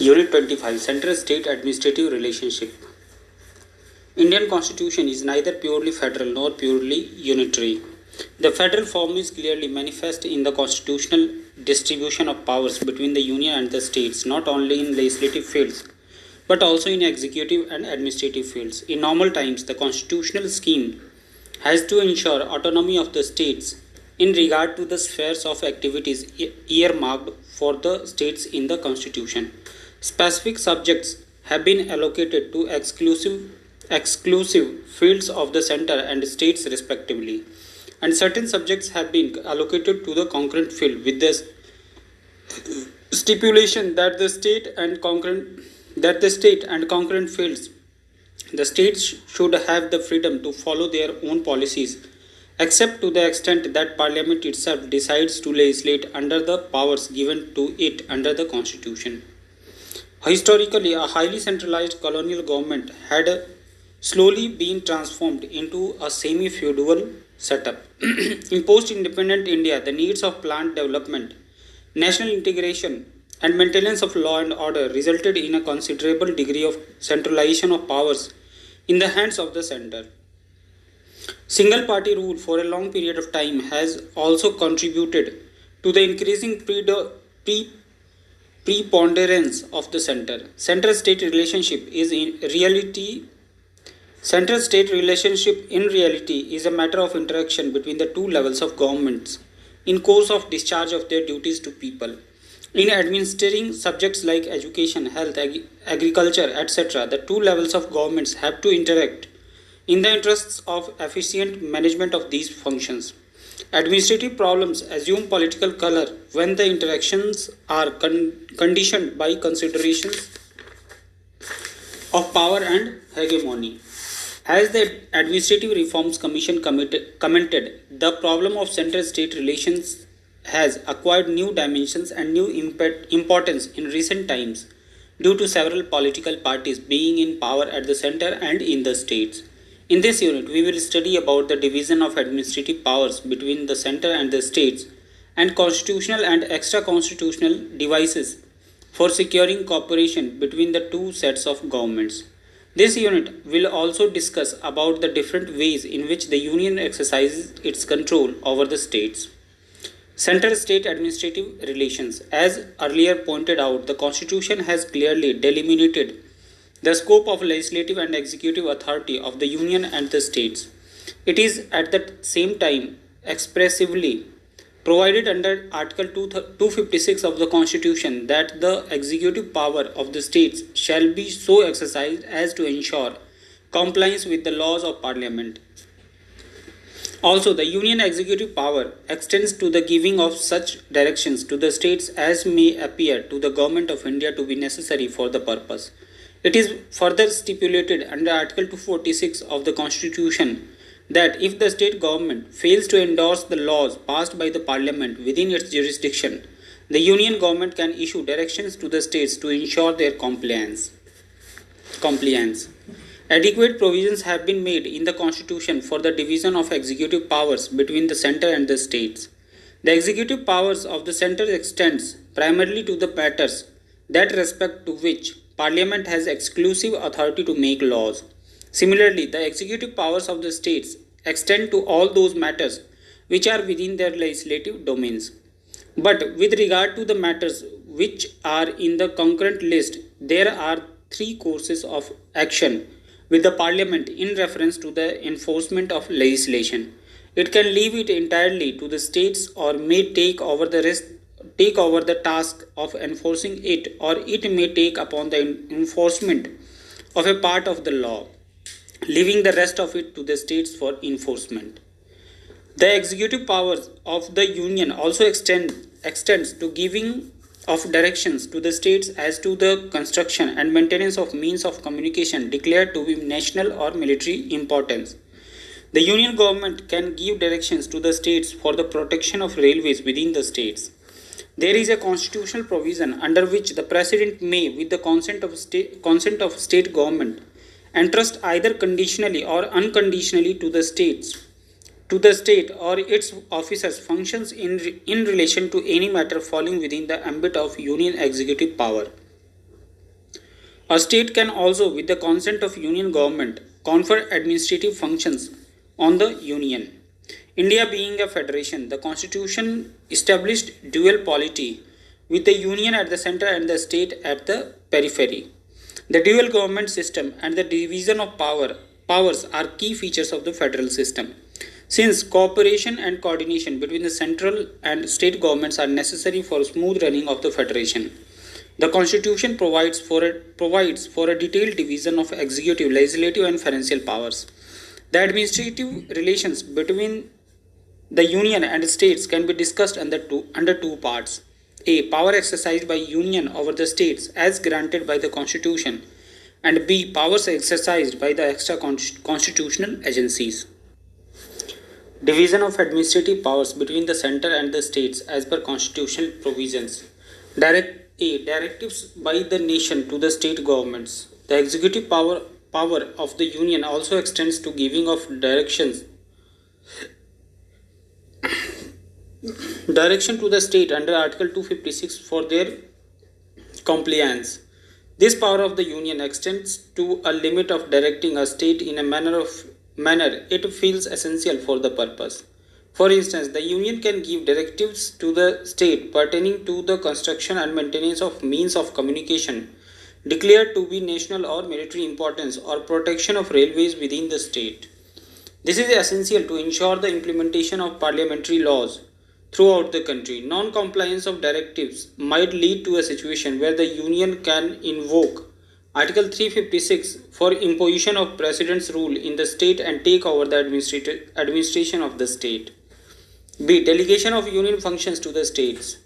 Unit 25 Central State Administrative Relationship. Indian Constitution is neither purely federal nor purely unitary. The federal form is clearly manifest in the constitutional distribution of powers between the Union and the states, not only in legislative fields but also in executive and administrative fields. In normal times, the constitutional scheme has to ensure autonomy of the states in regard to the spheres of activities earmarked for the states in the Constitution. Specific subjects have been allocated to exclusive fields of the center and states respectively, and certain subjects have been allocated to the concurrent field with the stipulation that the state and concurrent fields the states should have the freedom to follow their own policies except to the extent that parliament itself decides to legislate under the powers given to it under the constitution. Historically, a highly centralized colonial government had slowly been transformed into a semi-feudal setup. In post-independent India, the needs of planned development, national integration, and maintenance of law and order resulted in a considerable degree of centralization of powers in the hands of the center. Single party rule for a long period of time has also contributed to the increasing preponderance of the center. Central state relationship in reality is a matter of interaction between the two levels of governments in course of discharge of their duties to people. In administering subjects like education, health, agriculture, etc., the two levels of governments have to interact in the interests of efficient management of these functions. Administrative problems assume political color when the interactions are conditioned by considerations of power and hegemony. As the Administrative Reforms Commission commented, the problem of central state relations has acquired new dimensions and new importance in recent times due to several political parties being in power at the center and in the states. In this unit, we will study about the division of administrative powers between the center and the states and constitutional and extra-constitutional devices for securing cooperation between the two sets of governments. This unit will also discuss about the different ways in which the Union exercises its control over the states. Central state administrative relations. As earlier pointed out, the Constitution has clearly delimited the scope of legislative and executive authority of the Union and the states. It is at the same time expressively provided under Article 256 of the Constitution that the executive power of the states shall be so exercised as to ensure compliance with the laws of Parliament. Also, the Union executive power extends to the giving of such directions to the states as may appear to the Government of India to be necessary for the purpose. It is further stipulated under Article 246 of the Constitution that if the state government fails to endorse the laws passed by the Parliament within its jurisdiction, the Union government can issue directions to the states to ensure their compliance. Adequate provisions have been made in the Constitution for the division of executive powers between the centre and the states. The executive powers of the centre extends primarily to the matters that respect to which Parliament has exclusive authority to make laws. Similarly, the executive powers of the states extend to all those matters which are within their legislative domains. But with regard to the matters which are in the concurrent list, there are three courses of action with the Parliament in reference to the enforcement of legislation. It can leave it entirely to the states or may take over the task of enforcing it, or it may take upon the enforcement of a part of the law, leaving the rest of it to the states for enforcement. The executive powers of the Union also extends to giving of directions to the states as to the construction and maintenance of means of communication declared to be national or military importance. The Union government can give directions to the states for the protection of railways within the states. There is a constitutional provision under which the President may, with the consent of state government, entrust either conditionally or unconditionally to the state or its officers functions in relation to any matter falling within the ambit of Union executive power. A state can also, with the consent of union government, confer administrative functions on the union. India being a federation, the constitution established dual polity with the union at the center and the state at the periphery. The dual government system and the division of powers are key features of the federal system. Since cooperation and coordination between the central and state governments are necessary for smooth running of the federation, the constitution provides for a detailed division of executive, legislative and financial powers. The administrative relations between the union and states can be discussed under two parts. A. Power exercised by union over the states as granted by the constitution, and B. Powers exercised by the extra constitutional agencies. Division of administrative powers between the center and the states as per constitutional provisions. Directives by the nation to the state governments. The executive power of the union also extends to giving of direction to the state under Article 256 for their compliance. This power of the union extends to a limit of directing a state in a manner it feels essential for the purpose. For instance, the union can give directives to the state pertaining to the construction and maintenance of means of communication declared to be national or military importance or protection of railways within the state. This is essential to ensure the implementation of parliamentary laws throughout the country. Non-compliance of directives might lead to a situation where the union can invoke Article 356 for imposition of President's rule in the state and take over the administration of the state. B. Delegation of union functions to the states.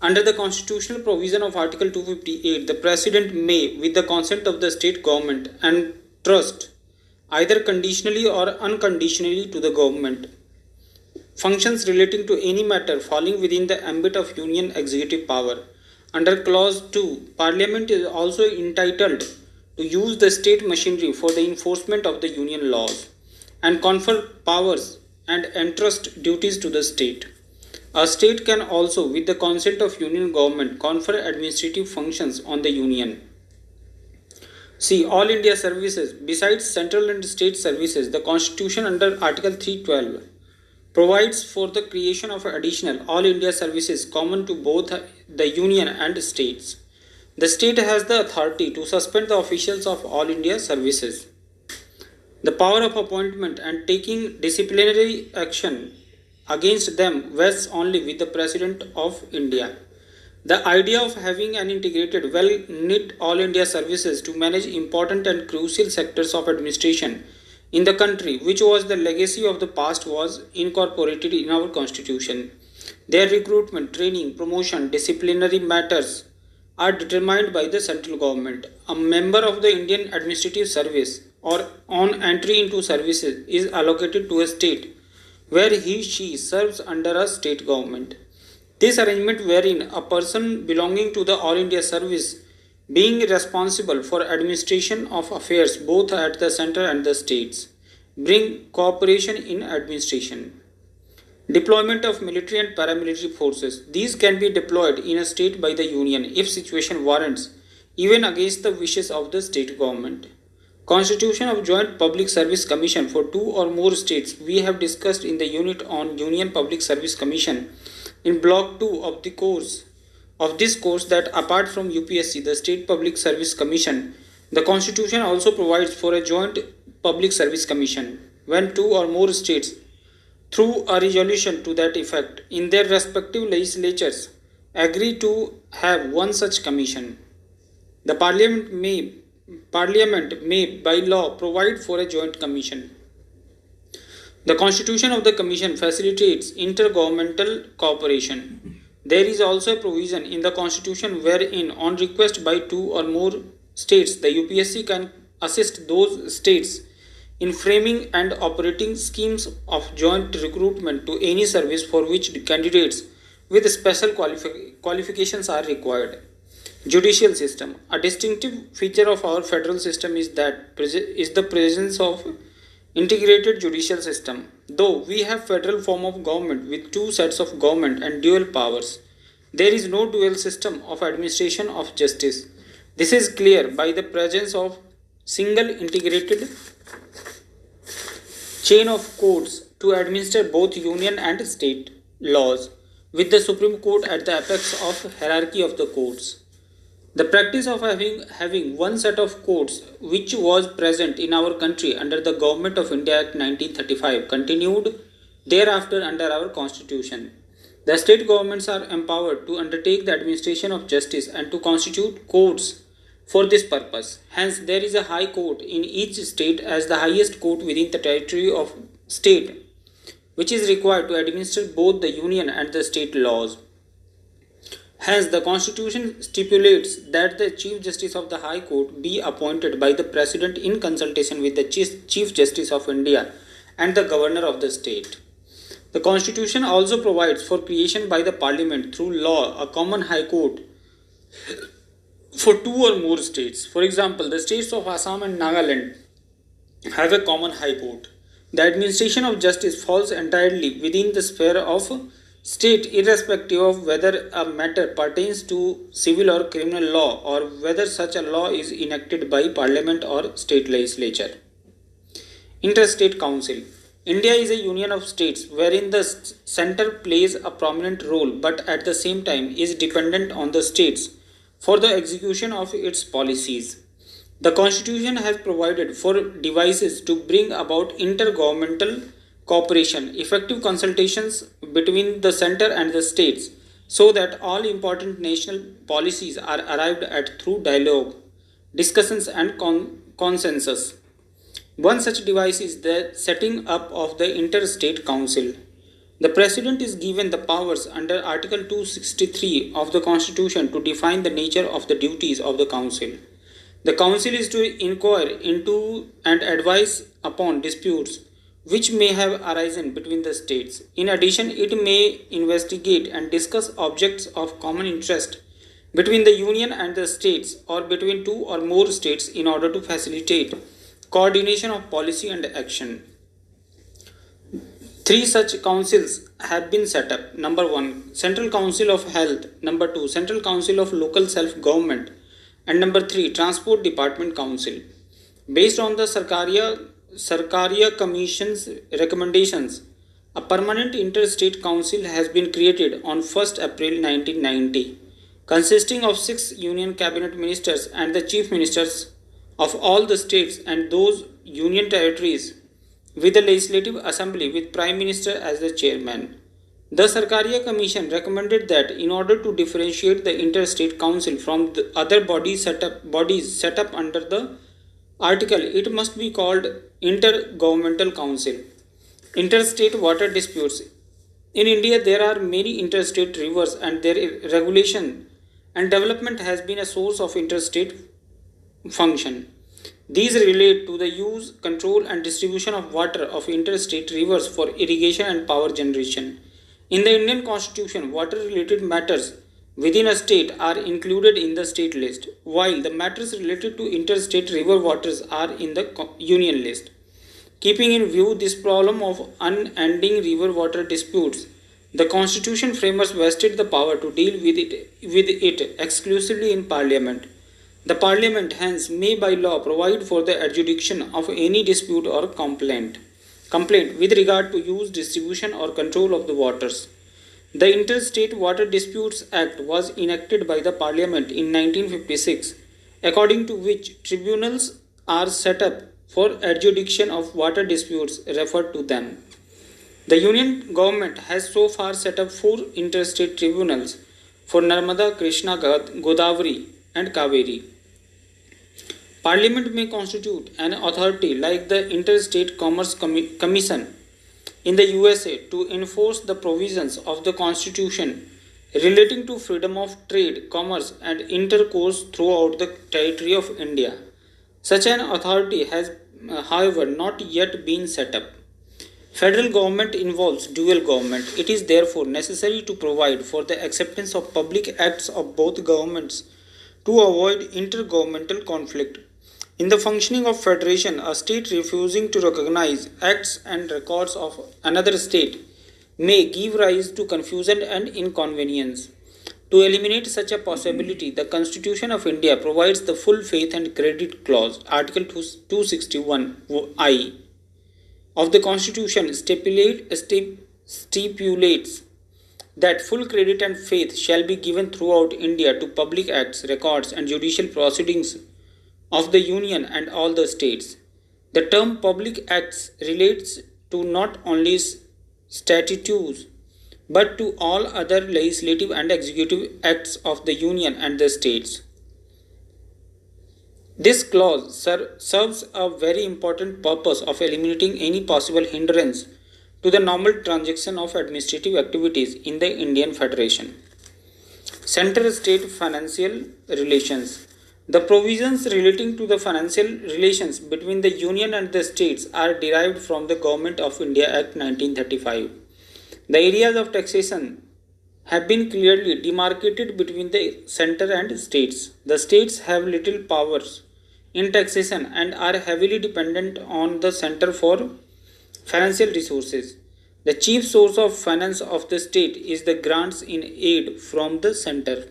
Under the constitutional provision of Article 258, the President may, with the consent of the state government, entrust either conditionally or unconditionally to the government functions relating to any matter falling within the ambit of union executive power. Under Clause 2, Parliament is also entitled to use the state machinery for the enforcement of the union laws and confer powers and entrust duties to the state. A state can also, with the consent of union government, confer administrative functions on the union. See, All India services. Besides central and state services, the Constitution under Article 312 provides for the creation of additional All India services common to both the union and states. The state has the authority to suspend the officials of All India services. The power of appointment and taking disciplinary action against them vests only with the President of India. The idea of having an integrated, well-knit All India services to manage important and crucial sectors of administration in the country, which was the legacy of the past, was incorporated in our constitution. Their recruitment, training, promotion, disciplinary matters are determined by the central government. A member of the Indian Administrative Service or on entry into services is allocated to a state where she serves under a state government. This arrangement wherein a person belonging to the All India Service being responsible for administration of affairs both at the center and the states, bring cooperation in administration. Deployment of military and paramilitary forces. These can be deployed in a state by the union if situation warrants, even against the wishes of the state government. Constitution of Joint Public Service Commission for two or more states we have discussed in the unit on Union Public Service Commission in Block 2 of this course that apart from UPSC, the State Public Service Commission, the Constitution also provides for a Joint Public Service Commission when two or more states, through a resolution to that effect in their respective legislatures, agree to have one such commission. The Parliament may by law provide for a joint commission. The constitution of the commission facilitates intergovernmental cooperation. There is also a provision in the constitution wherein, on request by two or more states, the UPSC can assist those states in framing and operating schemes of joint recruitment to any service for which candidates with special qualifications are required. Judicial system. A distinctive feature of our federal system is the presence of integrated judicial system. Though we have federal form of government with two sets of government and dual powers, there is no dual system of administration of justice. This is clear by the presence of single integrated chain of courts to administer both union and state laws, with the Supreme Court at the apex of hierarchy of the courts. The practice of having one set of courts, which was present in our country under the Government of India Act 1935, continued thereafter under our Constitution. The state governments are empowered to undertake the administration of justice and to constitute courts for this purpose. Hence, there is a high court in each state as the highest court within the territory of state, which is required to administer both the union and the state laws. Hence, the Constitution stipulates that the Chief Justice of the High Court be appointed by the President in consultation with the Chief Justice of India and the Governor of the state. The Constitution also provides for creation by the Parliament through law a common High Court for two or more states. For example, the states of Assam and Nagaland have a common High Court. The administration of justice falls entirely within the sphere of state, irrespective of whether a matter pertains to civil or criminal law or whether such a law is enacted by Parliament or state legislature. Interstate Council. India is a union of states wherein the center plays a prominent role but at the same time is dependent on the states for the execution of its policies. The Constitution has provided for devices to bring about intergovernmental cooperation, effective consultations between the center and the states, so that all important national policies are arrived at through dialogue, discussions, and consensus. One such device is the setting up of the Interstate Council. The President is given the powers under Article 263 of the Constitution to define the nature of the duties of the Council. The Council is to inquire into and advise upon disputes which may have arisen between the states. In addition, it may investigate and discuss objects of common interest between the Union and the states or between two or more states in order to facilitate coordination of policy and action. Three such councils have been set up. Number 1, Central Council of Health. Number 2, Central Council of Local Self-Government. And number 3, Transport Department Council. Based on the Sarkaria Commission's recommendations, a permanent interstate council has been created on 1st April 1990, consisting of 6 union cabinet ministers and the chief ministers of all the states and those union territories, with the legislative assembly with prime minister as the chairman. The Sarkaria Commission recommended that in order to differentiate the interstate council from the other bodies set up under the article, it must be called Intergovernmental Council. Interstate water disputes. In India, there are many interstate rivers and their regulation and development has been a source of interstate function. These relate to the use, control and distribution of water of interstate rivers for irrigation and power generation. In the Indian Constitution, water related matters within a state are included in the state list, while the matters related to interstate river waters are in the union list. Keeping in view this problem of unending river water disputes, the Constitution framers vested the power to deal with it exclusively in Parliament. The Parliament hence may by law provide for the adjudication of any dispute or complaint with regard to use, distribution or control of the waters. The Interstate Water Disputes Act was enacted by the Parliament in 1956, according to which tribunals are set up for adjudication of water disputes referred to them. The Union government has so far set up 4 interstate tribunals for Narmada, Krishna, Godavari and Kaveri. Parliament may constitute an authority like the Interstate Commerce Commission in the USA to enforce the provisions of the Constitution relating to freedom of trade, commerce and intercourse throughout the territory of India. Such an authority has, however, not yet been set up. Federal government involves dual government. It is therefore necessary to provide for the acceptance of public acts of both governments to avoid intergovernmental conflict. In the functioning of federation, a state refusing to recognize acts and records of another state may give rise to confusion and inconvenience. To eliminate such a possibility, the Constitution of India provides the full faith and credit clause, Article 261I of the Constitution stipulates that full credit and faith shall be given throughout India to public acts, records, and judicial proceedings of the Union and all the states. The term public acts relates to not only statutes but to all other legislative and executive acts of the Union and the states. This clause serves a very important purpose of eliminating any possible hindrance to the normal transaction of administrative activities in the Indian Federation. Center-state financial relations. The provisions relating to the financial relations between the Union and the states are derived from the Government of India Act 1935. The areas of taxation have been clearly demarcated between the center and states. The states have little powers in taxation and are heavily dependent on the center for financial resources. The chief source of finance of the state is the grants in aid from the center.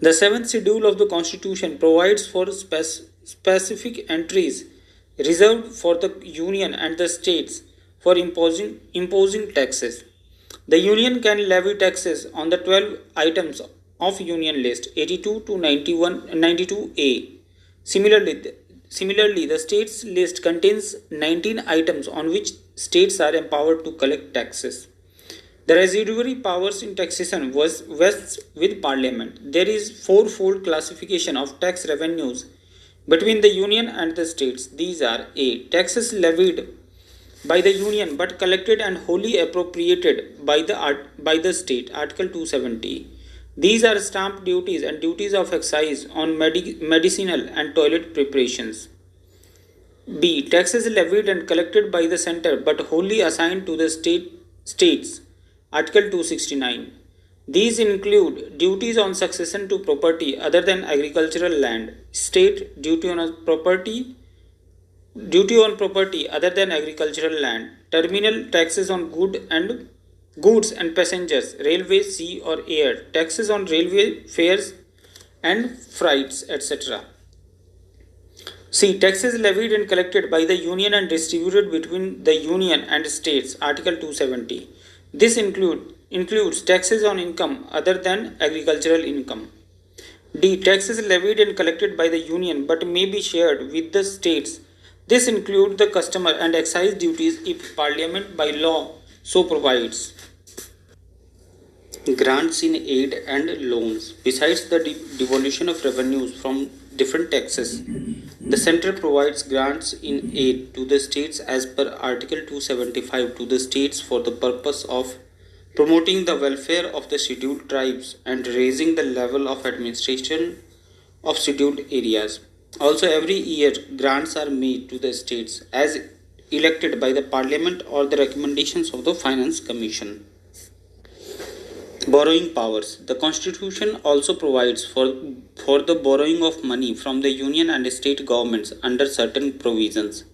The 7th schedule of the Constitution provides for specific entries reserved for the Union and the states for imposing taxes. The Union can levy taxes on the 12 items of Union list 82 to 92A. Similarly, the states list contains 19 items on which states are empowered to collect taxes. The residuary powers in taxation vests with Parliament. There is fourfold classification of tax revenues between the Union and the states. These are A. Taxes levied by the Union but collected and wholly appropriated by the state, Article 270. These are stamp duties and duties of excise on medicinal and toilet preparations. B. Taxes levied and collected by the center but wholly assigned to the states, Article 269. These include duties on succession to property other than agricultural land, state duty on property other than agricultural land, terminal taxes on goods and passengers, railway, sea or air, taxes on railway fares and freights, etc. C. Taxes levied and collected by the Union and distributed between the Union and states, Article 270. This includes taxes on income other than agricultural income. D. Taxes levied and collected by the Union but may be shared with the states. This includes the customer and excise duties if Parliament by law so provides. Grants in aid and loans. Besides the devolution of revenues from different taxes, the centre provides grants in aid to the states as per Article 275 to the states for the purpose of promoting the welfare of the scheduled tribes and raising the level of administration of scheduled areas. Also, every year grants are made to the states as elected by the Parliament or the recommendations of the Finance Commission. Borrowing powers. The Constitution also provides for the borrowing of money from the Union and state governments under certain provisions.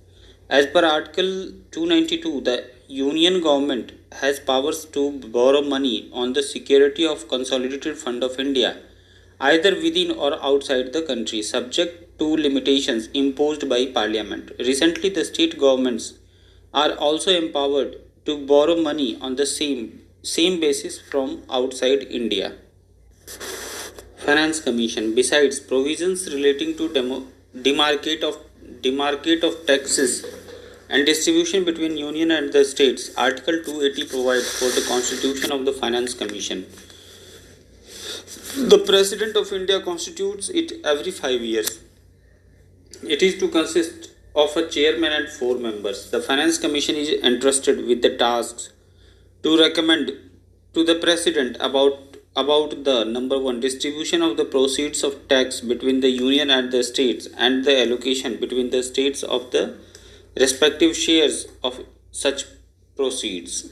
As per Article 292, the Union government has powers to borrow money on the security of Consolidated Fund of India, either within or outside the country, subject to limitations imposed by Parliament. Recently, the state governments are also empowered to borrow money on the same basis from outside India. Finance Commission. Besides provisions relating to demarcate of taxes and distribution between Union and the states, Article 280 provides for the constitution of the Finance Commission. The President of India constitutes it every 5 years. It is to consist of a chairman and 4 members. The Finance Commission is entrusted with the tasks to recommend to the President about the number 1 distribution of the proceeds of tax between the Union and the states and the allocation between the states of the respective shares of such proceeds.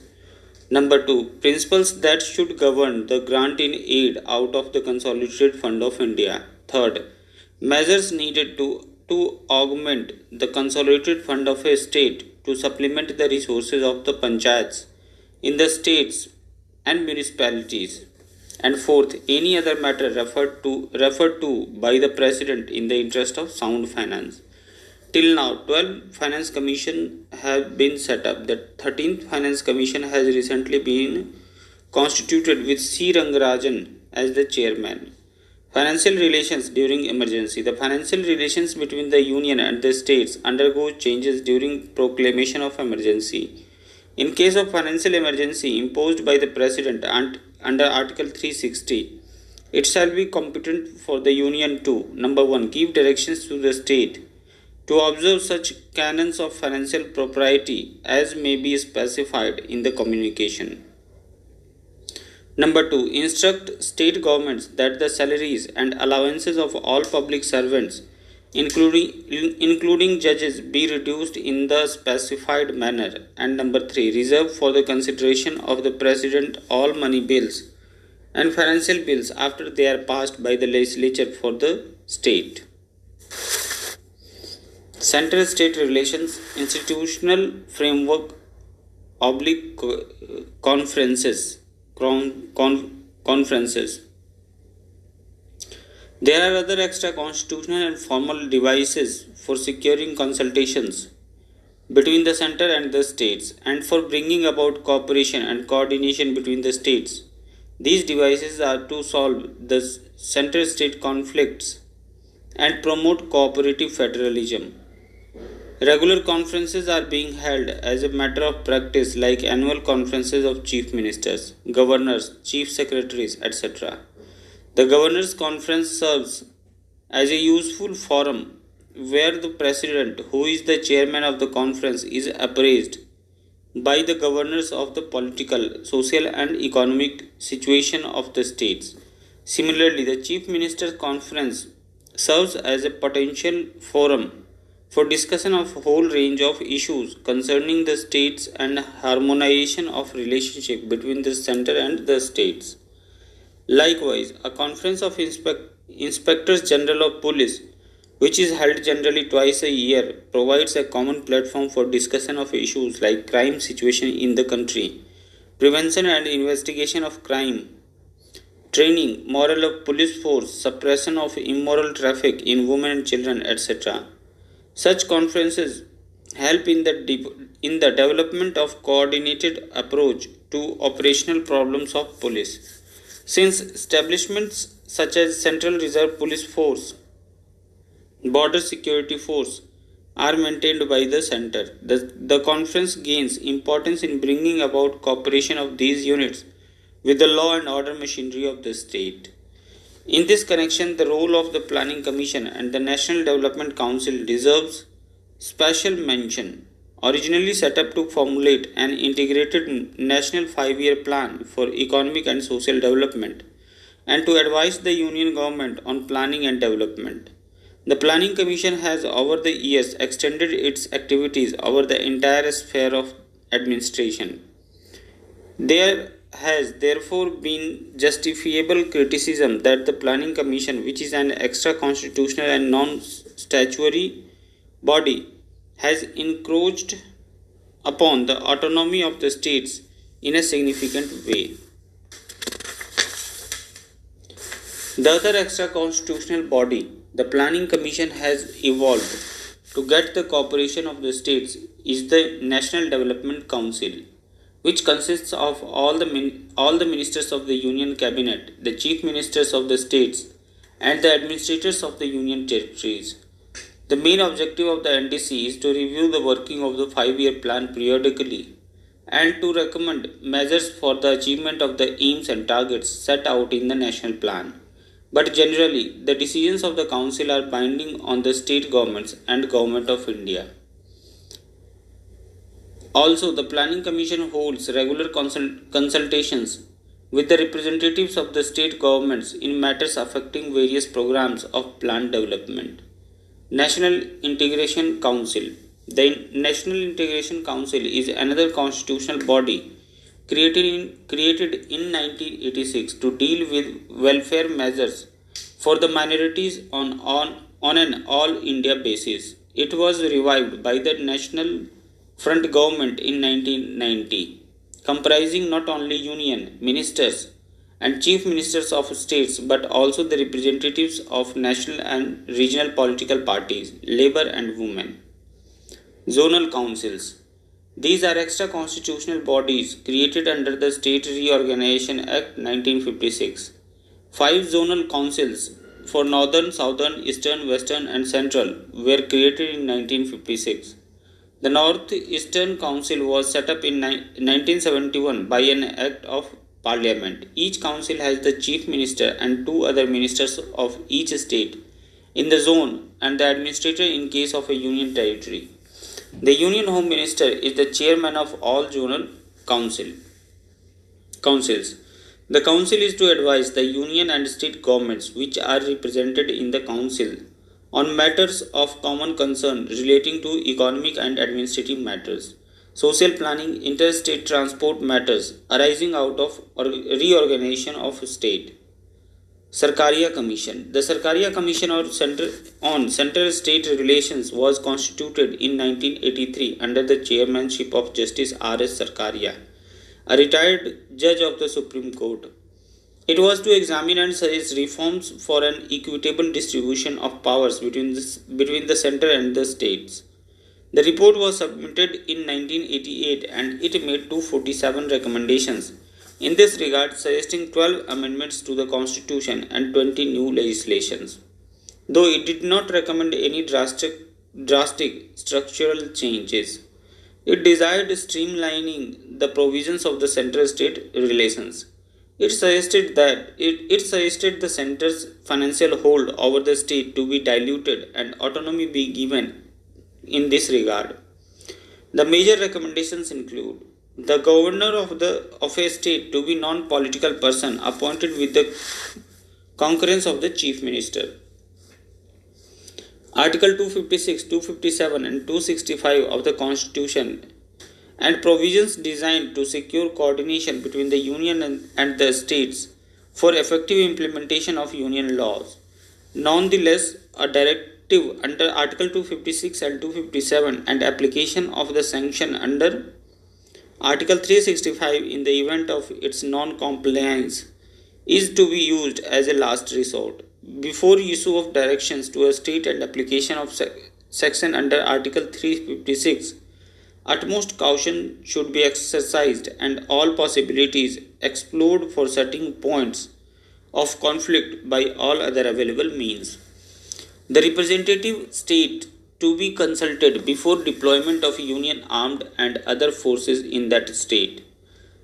Number 2. Principles that should govern the grant in aid out of the Consolidated Fund of India. Third, measures needed to augment the Consolidated Fund of a state to supplement the resources of the panchayats in the states and municipalities. And fourth, any other matter referred to by the President in the interest of sound finance. Till now, 12 Finance Commission have been set up. The 13th Finance Commission has recently been constituted with C. Rangarajan as the chairman. Financial relations during emergency. The financial relations between the Union and the states undergo changes during proclamation of emergency. In case of financial emergency imposed by the President and under Article 360, it shall be competent for the Union to number 1. Give directions to the state to observe such canons of financial propriety as may be specified in the communication. Number 2. Instruct state governments that the salaries and allowances of all public servants, including judges, be reduced in the specified manner. And number 3. Reserve for the consideration of the President all money bills and financial bills after they are passed by the legislature for the state. Central State Relations Institutional Framework oblique conferences. There are other extra constitutional and formal devices for securing consultations between the center and the states and for bringing about cooperation and coordination between the states. These devices are to solve the center-state conflicts and promote cooperative federalism. Regular conferences are being held as a matter of practice, like annual conferences of chief ministers, governors, chief secretaries, etc. The Governors' Conference serves as a useful forum where the President, who is the chairman of the conference, is appraised by the governors of the political, social, and economic situation of the states. Similarly, the Chief Ministers' Conference serves as a potential forum for discussion of a whole range of issues concerning the states and harmonization of relationship between the center and the states. Likewise, a conference of Inspectors General of Police, which is held generally twice a year, provides a common platform for discussion of issues like crime situation in the country, prevention and investigation of crime, training, morale of police force, suppression of immoral traffic in women and children, etc. Such conferences help in the development of coordinated approach to operational problems of police. Since establishments such as Central Reserve Police Force, Border Security Force are maintained by the center, the conference gains importance in bringing about cooperation of these units with the law and order machinery of the state. In this connection, the role of the Planning Commission and the National Development Council deserves special mention. Originally set up to formulate an integrated national 5-year plan for economic and social development and to advise the Union government on planning and development, the Planning Commission has over the years extended its activities over the entire sphere of administration. There has therefore been justifiable criticism that the Planning Commission, which is an extra constitutional and non-statutory body, has encroached upon the autonomy of the states in a significant way. The other extra constitutional body, the Planning Commission, has evolved to get the cooperation of the states is the National Development Council, which consists of all the ministers of the Union Cabinet, the chief ministers of the states, and the administrators of the Union territories. The main objective of the NDC is to review the working of the 5-year plan periodically and to recommend measures for the achievement of the aims and targets set out in the national plan. But generally, the decisions of the Council are binding on the state governments and Government of India. Also, the Planning Commission holds regular consultations with the representatives of the state governments in matters affecting various programs of plan development. National Integration Council. The National Integration Council is another constitutional body created in 1986 to deal with welfare measures for the minorities on an all India basis. It was revived by the National Front government in 1990, comprising not only union ministers and chief ministers of states, but also the representatives of national and regional political parties, labor and women. Zonal councils. These are extra constitutional bodies created under the State Reorganization Act 1956. Five zonal councils for Northern, Southern, Eastern, Western, and Central were created in 1956. The North Eastern Council was set up in 1971 by an Act of Parliament. Each council has the Chief Minister and two other ministers of each state in the zone and the administrator in case of a union territory. The Union Home Minister is the chairman of all zonal councils. The council is to advise the union and state governments which are represented in the council on matters of common concern relating to economic and administrative matters, social planning, interstate transport matters arising out of reorganization of state. Sarkaria Commission. The Sarkaria Commission on Central-State Relations was constituted in 1983 under the chairmanship of Justice R.S. Sarkaria, a retired judge of the Supreme Court. It was to examine and suggest reforms for an equitable distribution of powers between the center and the states. The report was submitted in 1988 and it made 247 recommendations in this regard, suggesting 12 amendments to the Constitution and 20 new legislations. Though it did not recommend any drastic structural changes, it desired streamlining the provisions of the central-state relations. It suggested the center's financial hold over the state to be diluted and autonomy be given in this regard. The major recommendations include the governor of a state to be non-political person appointed with the concurrence of the chief minister. Article 256, 257 and 265 of the Constitution and provisions designed to secure coordination between the union and the states for effective implementation of union laws. Nonetheless, a directive under Article 256 and 257 and application of the sanction under Article 365 in the event of its non-compliance is to be used as a last resort. Before issue of directions to a state and application of section under Article 356, utmost caution should be exercised and all possibilities explored for setting points of conflict by all other available means. The representative state to be consulted before deployment of Union armed and other forces in that state.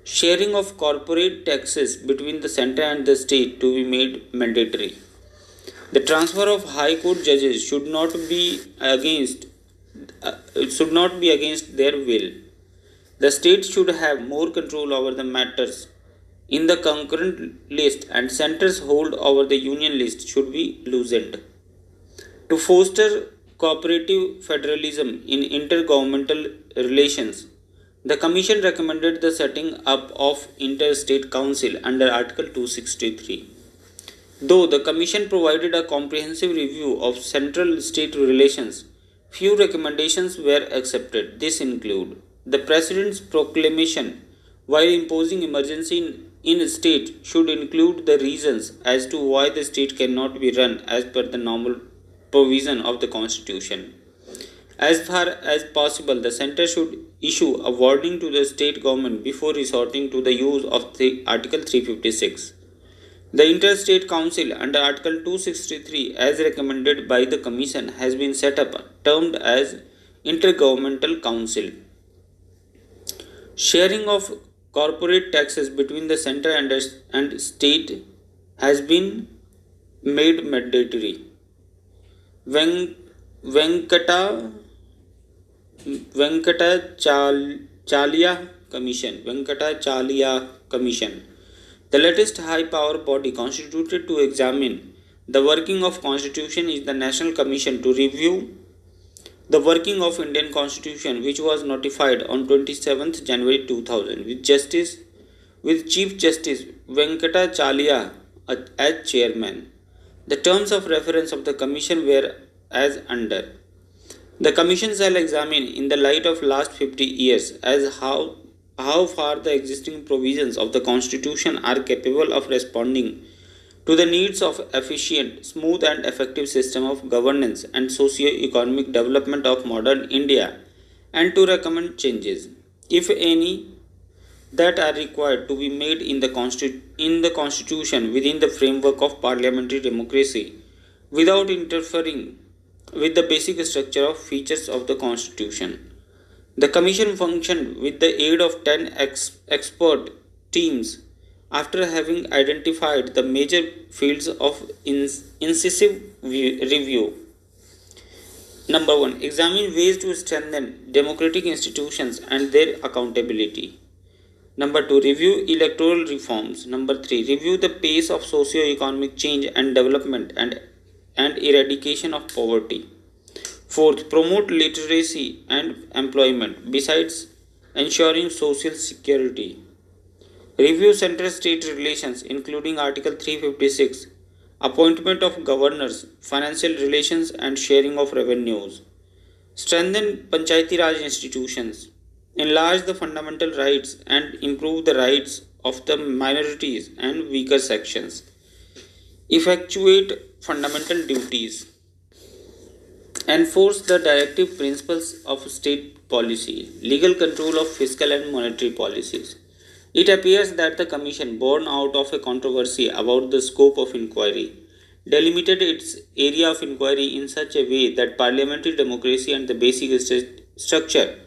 Sharing of corporate taxes between the center and the state to be made mandatory. The transfer of High Court judges should not be against their will. The state should have more control over the matters in the concurrent list and center's hold over the union list should be loosened. To foster cooperative federalism in intergovernmental relations, the Commission recommended the setting up of Interstate Council under Article 263. Though the Commission provided a comprehensive review of central-state relations, few recommendations were accepted. This include the President's proclamation while imposing emergency in a state should include the reasons as to why the state cannot be run as per the normal provision of the Constitution. As far as possible, the center should issue a warning to the state government before resorting to the use of Article 356. The Interstate Council under Article 263 as recommended by the Commission has been set up termed as Intergovernmental Council. Sharing of corporate taxes between the center and state has been made mandatory. Venkatachalya Commission. The latest high power body constituted to examine the working of Constitution is the National Commission to review the working of Indian Constitution, which was notified on 27th January 2000 with Chief Justice Venkatachalya as chairman. The terms of reference of the Commission were as under. The Commission shall examine in the light of last 50 years as how far the existing provisions of the Constitution are capable of responding to the needs of efficient, smooth and effective system of governance and socio-economic development of modern India, and to recommend changes, if any, that are required to be made in the Constitution within the framework of parliamentary democracy without interfering with the basic structure of features of the Constitution. The Commission functioned with the aid of 10 expert teams after having identified the major fields of incisive review. Number 1. Examine ways to strengthen democratic institutions and their accountability. Number 2. Review electoral reforms. Number 3. Review the pace of socio-economic change and development and eradication of poverty. Fourth, promote literacy and employment besides ensuring social security. Review center-state relations including Article 356, appointment of governors, financial relations and sharing of revenues. Strengthen Panchayati Raj institutions. Enlarge the fundamental rights and improve the rights of the minorities and weaker sections. Effectuate fundamental duties. Enforce the directive principles of state policy, legal control of fiscal and monetary policies. It appears that the Commission, born out of a controversy about the scope of inquiry, delimited its area of inquiry in such a way that parliamentary democracy and the basic structure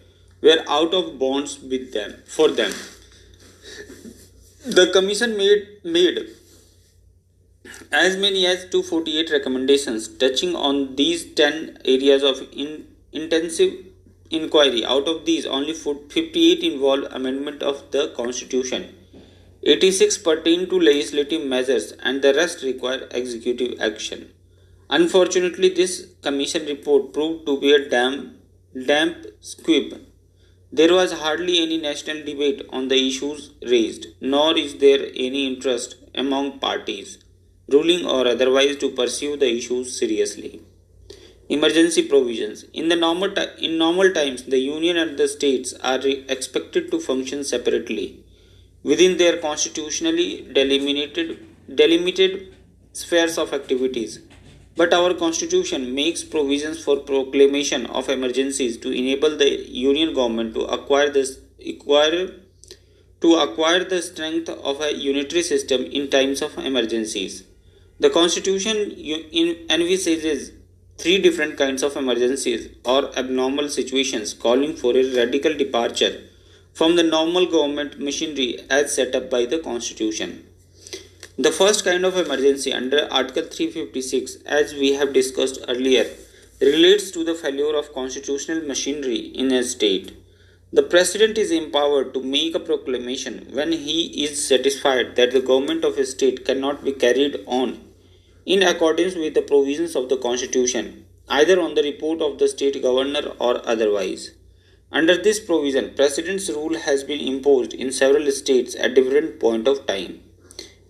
were out of bounds with them. For them, the Commission made as many as 248 recommendations touching on these 10 areas of intensive inquiry. Out of these, only 58 involve amendment of the Constitution, 86 pertain to legislative measures, and the rest require executive action. Unfortunately, this Commission report proved to be a damp squib. There was hardly any national debate on the issues raised, nor is there any interest among parties, ruling or otherwise, to pursue the issues seriously. Emergency provisions. In normal times, the Union and the states are expected to function separately within their constitutionally delimited spheres of activities. But our Constitution makes provisions for proclamation of emergencies to enable the Union government to acquire the strength of a unitary system in times of emergencies. The Constitution envisages three different kinds of emergencies or abnormal situations calling for a radical departure from the normal government machinery as set up by the Constitution. The first kind of emergency under Article 356, as we have discussed earlier, relates to the failure of constitutional machinery in a state. The President is empowered to make a proclamation when he is satisfied that the government of a state cannot be carried on in accordance with the provisions of the Constitution, either on the report of the state governor or otherwise. Under this provision, President's rule has been imposed in several states at different points of time.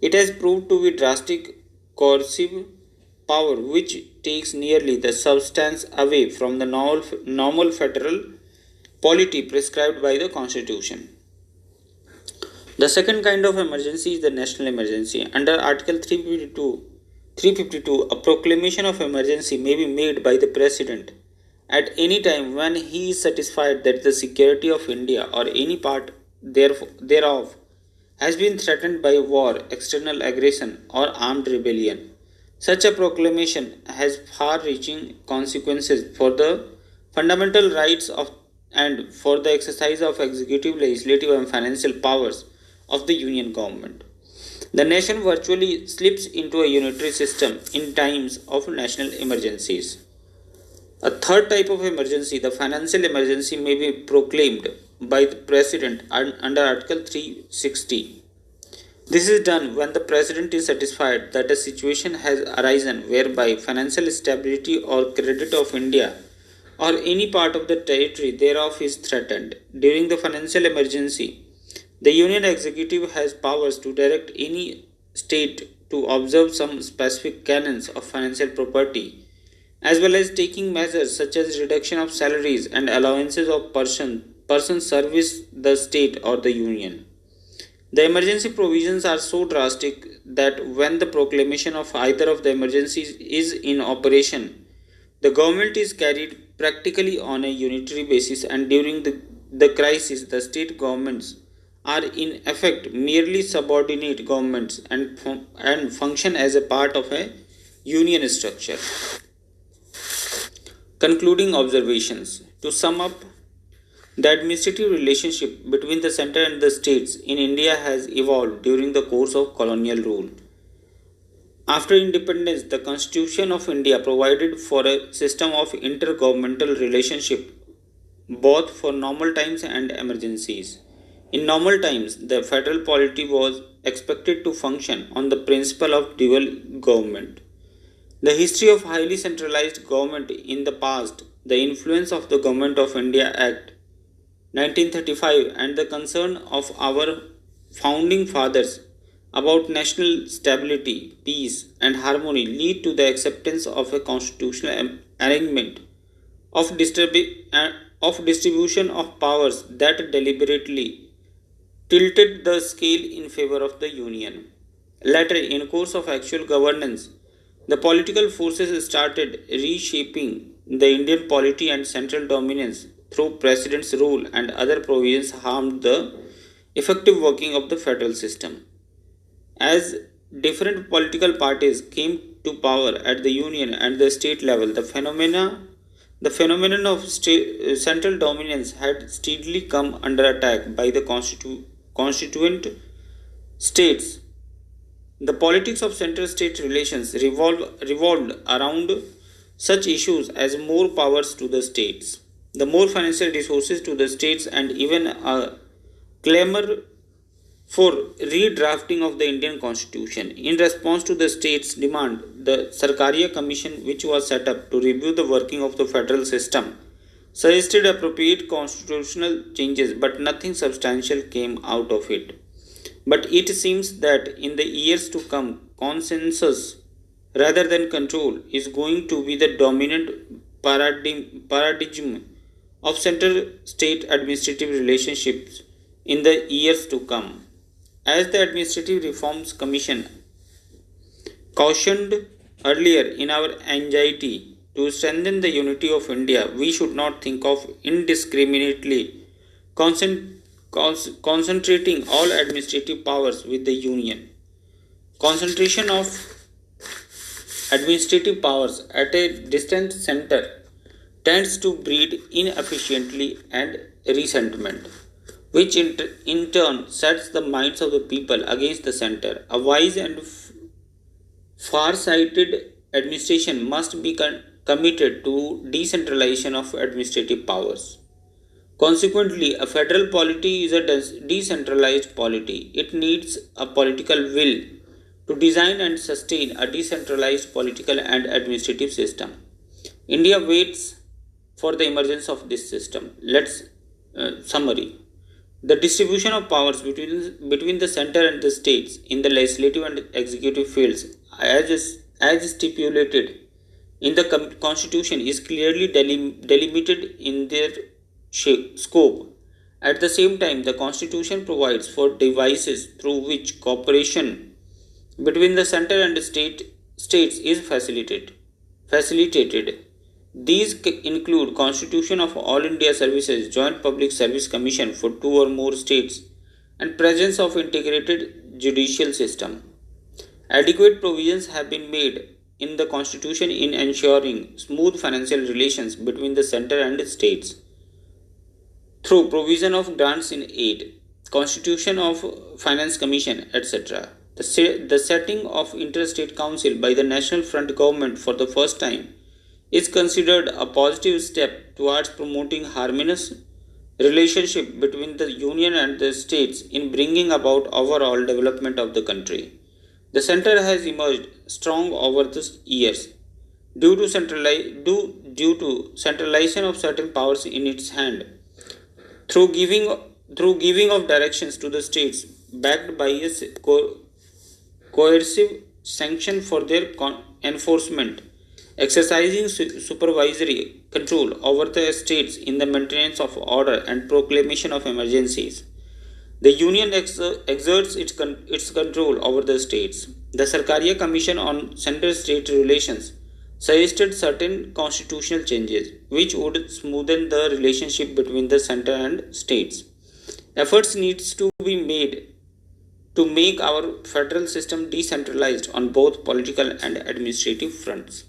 It has proved to be drastic coercive power which takes nearly the substance away from the normal federal polity prescribed by the Constitution. The second kind of emergency is the national emergency. Under Article 352, a proclamation of emergency may be made by the President at any time when he is satisfied that the security of India or any part thereof has been threatened by war, external aggression, or armed rebellion. Such a proclamation has far-reaching consequences for the fundamental rights of and for the exercise of executive, legislative, and financial powers of the Union government. The nation virtually slips into a unitary system in times of national emergencies. A third type of emergency, the financial emergency, may be proclaimed by the President under Article 360. This is done when the President is satisfied that a situation has arisen whereby financial stability or credit of India or any part of the territory thereof is threatened. During the financial emergency, the Union Executive has powers to direct any state to observe some specific canons of financial property, as well as taking measures such as reduction of salaries and allowances of person service the state or the union. The emergency provisions are so drastic that when the proclamation of either of the emergencies is in operation, the government is carried practically on a unitary basis, and during the crisis, the state governments are in effect merely subordinate governments and function as a part of a union structure. Concluding observations. To sum up, the administrative relationship between the center and the states in India has evolved during the course of colonial rule. After independence, the Constitution of India provided for a system of intergovernmental relationship both for normal times and emergencies. In normal times, the federal polity was expected to function on the principle of dual government. The history of highly centralized government in the past, the influence of the Government of India Act 1935, and the concern of our founding fathers about national stability, peace, and harmony lead to the acceptance of a constitutional arrangement of, of distribution of powers that deliberately tilted the scale in favor of the Union. Later, in course of actual governance, the political forces started reshaping the Indian polity, and central dominance through President's rule and other provisions harmed the effective working of the federal system. As different political parties came to power at the union and the state level, the phenomenon of central dominance had steadily come under attack by the constituent states. The politics of center-state relations revolved around such issues as more powers to the states, the more financial resources to the states, and even a clamor for redrafting of the Indian Constitution. In response to the states' demand, the Sarkaria Commission, which was set up to review the working of the federal system, suggested appropriate constitutional changes, but nothing substantial came out of it. But it seems that in the years to come, consensus rather than control is going to be the dominant paradigm of center state administrative relationships in the years to come. As the Administrative Reforms Commission cautioned earlier, in our anxiety to strengthen the unity of India, we should not think of indiscriminately concentrating all administrative powers with the Union. Concentration of administrative powers at a distant center tends to breed inefficiently and resentment, which in turn sets the minds of the people against the center. A wise and far-sighted administration must be committed to decentralization of administrative powers. Consequently, a federal polity is a decentralized polity. It needs a political will to design and sustain a decentralized political and administrative system. India waits for the emergence of this system. Let's summary. The distribution of powers between the center and the states in the legislative and executive fields, as stipulated in the Constitution, is clearly delimited in their scope. At the same time, the Constitution provides for devices through which cooperation between the center and the states is facilitated. These include Constitution of All India Services, Joint Public Service Commission for two or more states, and presence of integrated judicial system. Adequate provisions have been made in the Constitution in ensuring smooth financial relations between the center and the states through provision of grants in aid, Constitution of Finance Commission, etc. The setting of Interstate Council by the National Front Government for the first time is considered a positive step towards promoting harmonious relationship between the union and the states in bringing about overall development of the country. The center has emerged strong over the years due to centralization of certain powers in its hand, through giving of directions to the states backed by a coercive sanction for their enforcement. exercising supervisory control over the states in the maintenance of order and proclamation of emergencies. The Union exerts its control over the states. The Sarkaria Commission on Center-State Relations suggested certain constitutional changes which would smoothen the relationship between the center and states. Efforts needs to be made to make our federal system decentralized on both political and administrative fronts.